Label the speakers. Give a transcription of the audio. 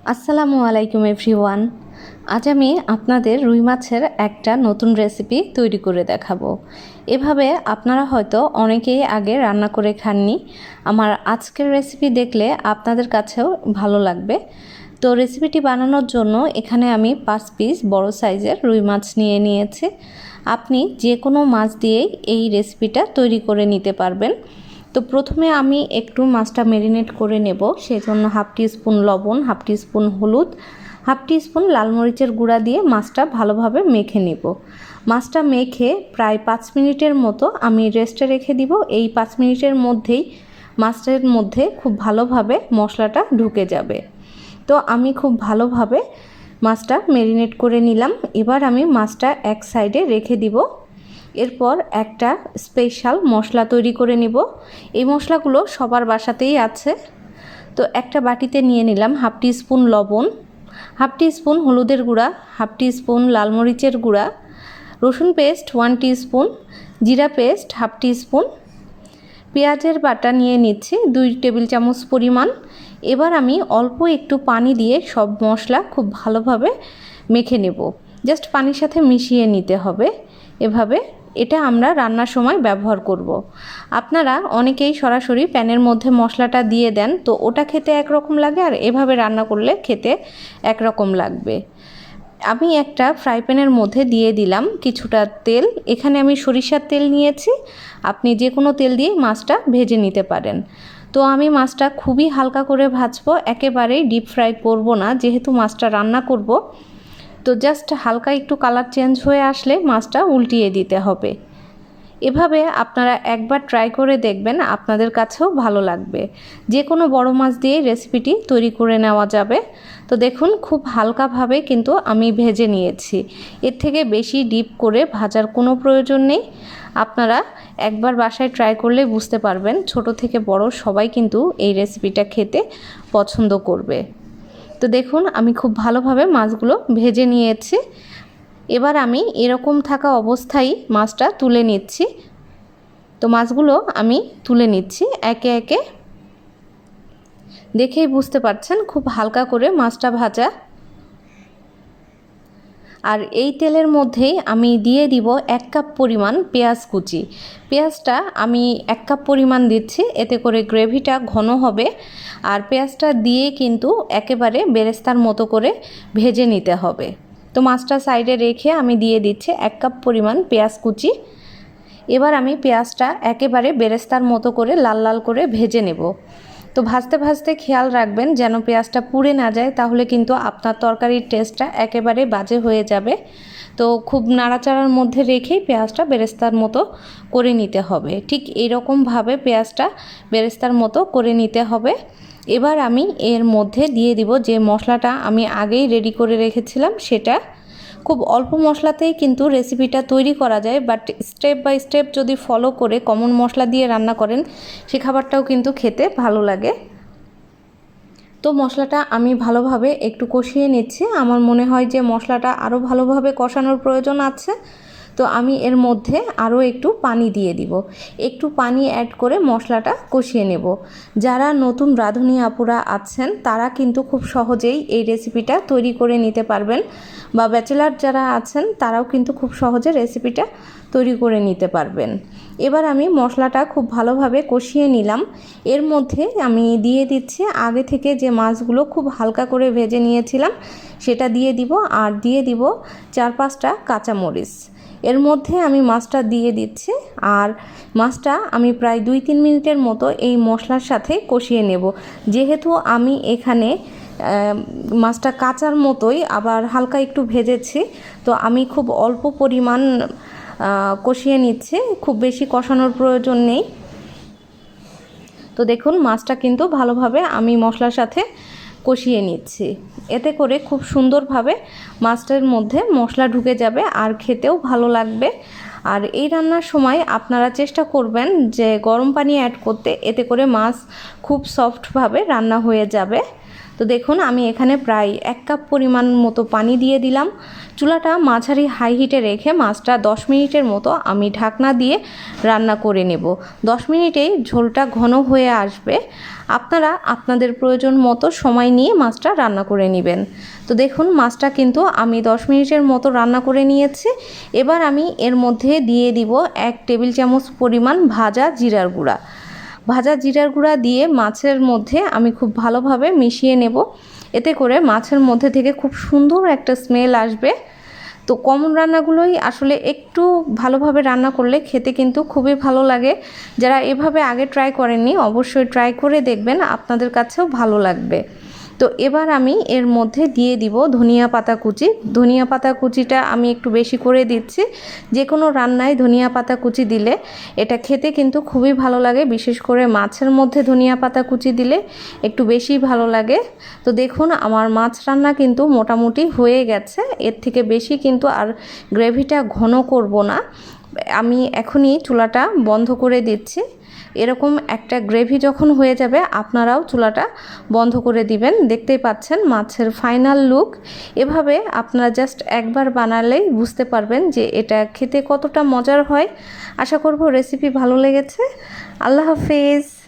Speaker 1: আসসালামু আলাইকুম এভরিওয়ান। আজ আমি আপনাদের রুই মাছের একটা নতুন রেসিপি তৈরি করে দেখাবো। এভাবে আপনারা হয়তো অনেকেই আগে রান্না করে খাননি। আমার আজকের রেসিপি দেখলে আপনাদের কাছেও ভালো লাগবে। তো রেসিপিটি বানানোর জন্য এখানে আমি 5 পিস বড় সাইজের রুই মাছ নিয়ে নিয়েছি। আপনি যে কোনো মাছ দিয়েই এই রেসিপিটা তৈরি করে নিতে পারবেন। তো প্রথমে আমি একটু মাছটা ম্যারিনেট করে নেব। সেজন্য হাফ টিস্পুন লবণ, হাফ টিস্পুন হলুদ, হাফ টিস্পুন লাল মরিচের গুঁড়া দিয়ে মাছটা ভালোভাবে মেখে নেব। মাছটা মেখে প্রায় 5 মিনিটের মতো আমি রেস্টে রেখে দিব। এই 5 মিনিটের মধ্যেই মাছের মধ্যে খুব ভালোভাবে মশলাটা ঢুকে যাবে। তো আমি খুব ভালোভাবে মাছটা ম্যারিনেট করে নিলাম। এবার আমি মাছটা এক সাইডে রেখে দিব। এরপর একটা স্পেশাল মশলা তৈরি করে নিব। এই মশলাগুলো সবার বাসাতেই আছে। তো একটা বাটিতে নিয়ে নিলাম হাফ টিস্পুন লবণ, হাফ টিস্পুন হলুদের গুঁড়া, হাফ টিস্পুন লাল মরিচের গুঁড়া, রসুন পেস্ট 1 টিস্পুন, জিরা পেস্ট হাফ টিস্পুন, পেঁয়াজের বাটা নিয়ে নিচ্ছি 2 টেবিল চামচ পরিমাণ। এবার আমি অল্প একটু পানি দিয়ে সব মশলা খুব ভালোভাবে মেখে নেব। জাস্ট পানির সাথে মিশিয়ে নিতে হবে। এভাবে এটা আমরা রান্নার সময় ব্যবহার করব। আপনারা অনেকেই সরাসরি প্যানের মধ্যে মশলাটা দিয়ে দেন, তো ওটা খেতে একরকম লাগে, আর এভাবে রান্না করলে খেতে একরকম লাগবে। আমি একটা ফ্রাই প্যানের মধ্যে দিয়ে দিলাম কিছুটা তেল। এখানে আমি সরিষার তেল নিয়েছি। আপনি যে কোনো তেল দিয়ে মাছটা ভেজে নিতে পারেন। তো আমি মাছটা খুবই হালকা করে ভাজবো, একেবারেই ডিপ ফ্রাই করব না, যেহেতু মাছটা রান্না করব। তো জাস্ট হালকা একটু কালার চেঞ্জ হয়ে আসলে মাছটা উল্টিয়ে দিতে হবে। এভাবে আপনারা একবার ট্রাই করে দেখবেন, আপনাদের কাছেও ভালো লাগবে। যে কোনো বড় মাছ দিয়ে রেসিপিটি তৈরি করে নেওয়া যাবে। তো দেখুন খুব হালকাভাবে কিন্তু আমি ভেজে নিয়েছি। এর থেকে বেশি ডিপ করে ভাজার কোনো প্রয়োজন নেই। আপনারা একবার বাসায় ট্রাই করলে বুঝতে পারবেন, ছোট থেকে বড় সবাই কিন্তু এই রেসিপিটা খেতে পছন্দ করবে। তো দেখুন আমি খুব ভালোভাবে মাছগুলো ভেজে নিয়েছি। এবার আমি এরকম থাকা অবস্থায় মাছটা তুলে নিচ্ছি। তো মাছগুলো আমি তুলে নিচ্ছি একে একে। দেখেই বুঝতে পারছেন খুব হালকা করে মাছটা ভাজা। আর এই তেলের মধ্যেই আমি দিয়ে দিব 1 কাপ পরিমাণ পেঁয়াজ কুচি। পেঁয়াজটা আমি 1 কাপ পরিমাণ দিচ্ছি, এতে করে গ্রেভিটা ঘন হবে। আর পেঁয়াজটা দিয়ে কিন্তু একেবারে বেরেস্তার মতো করে ভেজে নিতে হবে। তো মাছটা সাইডে রেখে আমি দিয়ে দিচ্ছি 1 কাপ পরিমাণ পেঁয়াজ কুচি। এবার আমি পেঁয়াজটা একেবারে বেরেস্তার মতো করে লাল লাল করে ভেজে নেব। তো ভাজতে ভাজতে খেয়াল রাখবেন যেন পেঁয়াজটা পুড়ে না যায়, তাহলে কিন্তু আপনার তরকারির টেস্টটা একেবারে বাজে হয়ে যাবে। তো খুব নাড়াচাড়ার মধ্যে রেখেই পেঁয়াজটা বেরেস্তার মতো করে নিতে হবে। ঠিক এইরকমভাবে পেঁয়াজটা বেরেস্তার মতো করে নিতে হবে। এবার আমি এর মধ্যে দিয়ে দিব যে মশলাটা আমি আগেই রেডি করে রেখেছিলাম সেটা। খুব অল্প মশলাতেই কিন্তু রেসিপিটা তৈরি করা যায়, বাট স্টেপ বাই স্টেপ যদি ফলো করে কমন মশলা দিয়ে রান্না করেন সে খাবারটাও কিন্তু খেতে ভালো লাগে। তো মশলাটা আমি ভালোভাবে একটু কষিয়ে নিচ্ছি। আমার মনে হয় যে মশলাটা আরও ভালোভাবে কষানোর প্রয়োজন আছে। তো আমি এর মধ্যে আরও একটু পানি দিয়ে দিব। একটু পানি অ্যাড করে মশলাটা কষিয়ে নেব। যারা নতুন রাঁধুনি আপুরা আছেন তারা কিন্তু খুব সহজেই এই রেসিপিটা তৈরি করে নিতে পারবেন, বা ব্যাচেলার যারা আছেন তারাও কিন্তু খুব সহজে রেসিপিটা তৈরি করে নিতে পারবেন। এবার আমি মশলাটা খুব ভালোভাবে কষিয়ে নিলাম। এর মধ্যে আমি দিয়ে দিচ্ছি আগে থেকে যে মাছগুলো খুব হালকা করে ভেজে নিয়েছিলাম সেটা দিয়ে দিব, আর দিয়ে দিব 4-5টা কাঁচামরিচ। এর মধ্যে আমি মাছটা দিয়ে দিচ্ছি, আর মাছটা আমি প্রায় 2-3 মিনিটের মতো এই মশলার সাথে কষিয়ে নেব। যেহেতু আমি এখানে মাছটা কাঁচার মতোই আবার হালকা একটু ভেজেছি, তো আমি খুব অল্প পরিমাণ কষিয়ে নিচ্ছি, খুব বেশি কষানোর প্রয়োজন নেই। তো দেখুন মাছটা কিন্তু ভালোভাবে আমি মশলার সাথে কষিয়ে নিচ্ছি। এতে করে খুব সুন্দরভাবে মাছটার মধ্যে মশলা ঢুকে যাবে আর খেতেও ভালো লাগবে। আর এই রান্নার সময় আপনারা চেষ্টা করবেন যে গরম পানি অ্যাড করতে, এতে করে মাছ খুব সফটভাবে রান্না হয়ে যাবে। তো দেখুন আমি এখানে প্রায় 1 কাপ পরিমাণ মতো পানি দিয়ে দিলাম। চুলাটা মাঝারি হাই হিটে রেখে মাছটা 10 মিনিটের মতো আমি ঢাকনা দিয়ে রান্না করে নেব। 10 মিনিটেই ঝোলটা ঘন হয়ে আসবে। আপনারা আপনাদের প্রয়োজন মতো সময় নিয়ে মাছটা রান্না করে নেবেন। তো দেখুন মাছটা কিন্তু আমি 10 মিনিটের মতো রান্না করে নিয়েছি। এবার আমি এর মধ্যে দিয়ে দিব 1 টেবিল চামচ পরিমাণ ভাজা জিরার গুঁড়া। ভাজা জিরার গুঁড়া দিয়ে মাছের মধ্যে আমি খুব ভালোভাবে মিশিয়ে নেব। এতে করে মাছের মধ্যে থেকে খুব সুন্দর একটা স্মেল আসবে। তো কমন রান্নাগুলোই আসলে একটু ভালোভাবে রান্না করলে খেতে কিন্তু খুবই ভালো লাগে। যারা এভাবে আগে ট্রাই করেননি অবশ্যই ট্রাই করে দেখবেন, আপনাদের কাছেও ভালো লাগবে। তো এবার আমি এর মধ্যে দিয়ে দিব ধনিয়া পাতা কুচি। ধনিয়া পাতা কুচিটা আমি একটু বেশি করে দিচ্ছি। যে কোনো রান্নায় ধনিয়া পাতা কুচি দিলে এটা খেতে কিন্তু খুবই ভালো লাগে, বিশেষ করে মাছের মধ্যে ধনিয়া পাতা কুচি দিলে একটু বেশি ভালো লাগে। তো দেখুন আমার মাছ রান্না কিন্তু মোটামুটি হয়ে গেছে। এর থেকে বেশি কিন্তু আর গ্রেভিটা ঘন করব না। আমি এখনই চুলাটা বন্ধ করে দিচ্ছি। এরকম একটা গ্রেভি যখন হয়ে যাবে আপনারাও চুলাটা বন্ধ করে দিবেন। দেখতেই পাচ্ছেন মাছের ফাইনাল লুক। এভাবে আপনারা জাস্ট একবার বানালেই বুঝতে পারবেন যে এটা খেতে কতটা মজার হয়। আশা করব রেসিপি ভালো লেগেছে। আল্লাহ হাফেজ।